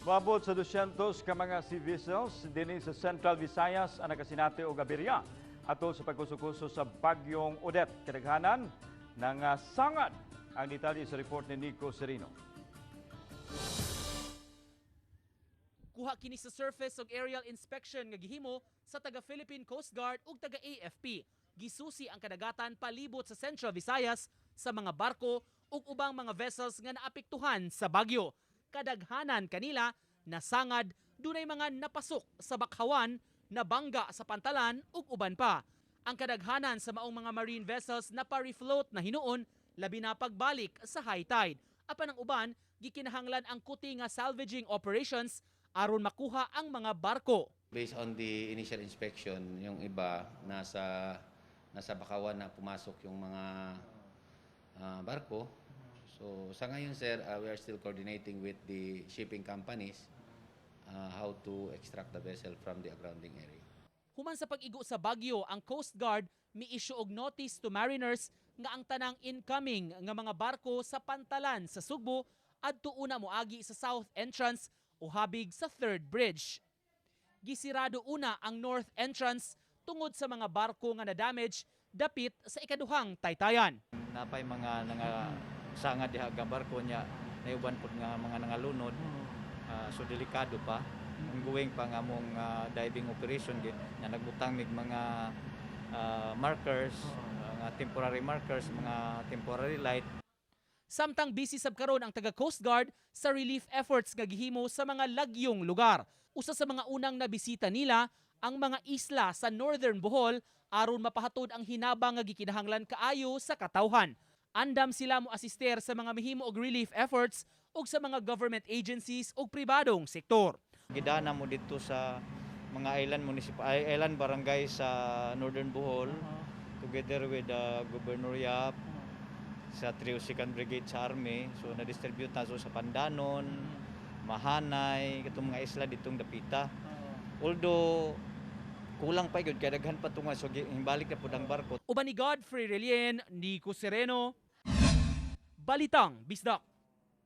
Moabot sa 200 ka mga sea vessels dinhi sa Central Visayas ang nakasinati og aberya atol sa pagkusukuso sa Bagyong Odette. Kadaghanan nangasagad ang detalye sa report ni Nico Serino. Kuha kini sa surface og aerial inspection nga gihimo sa taga Philippine Coast Guard ug taga AFP. Gisusi ang kadagatan palibot sa Central Visayas sa mga barko ug ubang mga vessels nga naapektuhan sa bagyo. Kadaghanan kanila nasangad, dunay mga napasok sa bakhawan, nabangga sa pantalan ug uban pa. Ang kadaghanan sa maong mga marine vessels na pa-refloat na hinuon labi na pagbalik sa high tide. Apan ang uban gikinahanglan ang kuti nga salvaging operations aron makuha ang mga barko. Based on the initial inspection, yung iba nasa bakawan na pumasok yung mga barko. So sa ngayon sir, we are still coordinating with the shipping companies how to extract the vessel from the grounding area. Human sa pag-igo sa bagyo, ang Coast Guard mi-issue og notice to mariners nga ang tanang incoming nga mga barko sa pantalan sa Sugbo adto una moagi sa south entrance o habig sa third bridge. Gisirado una ang north entrance tungod sa mga barko nga na-damage dapit sa ikaduhang taytayan. Napay mga sangad diha nga barko niya nayuban pud nga mga nangalunod, so delikado pa. Ongoing pa nga mong diving operation gid nga nagbutang mig mga markers, mga temporary markers, mga temporary light. Samtang busy sab karon ang taga Coast Guard sa relief efforts nga gihimo sa mga lagyong lugar. Usa sa mga unang nabisita nila ang mga isla sa Northern Bohol aron mapahatod ang hinabang nga gikinahanglan kaayo sa katawhan. Andam sila mo asister sa mga mihimo og relief efforts ug sa mga government agencies ug pribadong sektor. Gidana mo dito sa mga island barangay sa Northern Bohol together with the Governor Yap sa 302nd Brigade sa Army. So na-distribute na so sa Pandanon, Mahanay, katong mga isla ditong dapita. Although kulang pa gyud kay daghan pa tunga so himbalik na pud ang barko. Uban ni Godfrey Relien, Nico Sereno, Balitang Bisdak.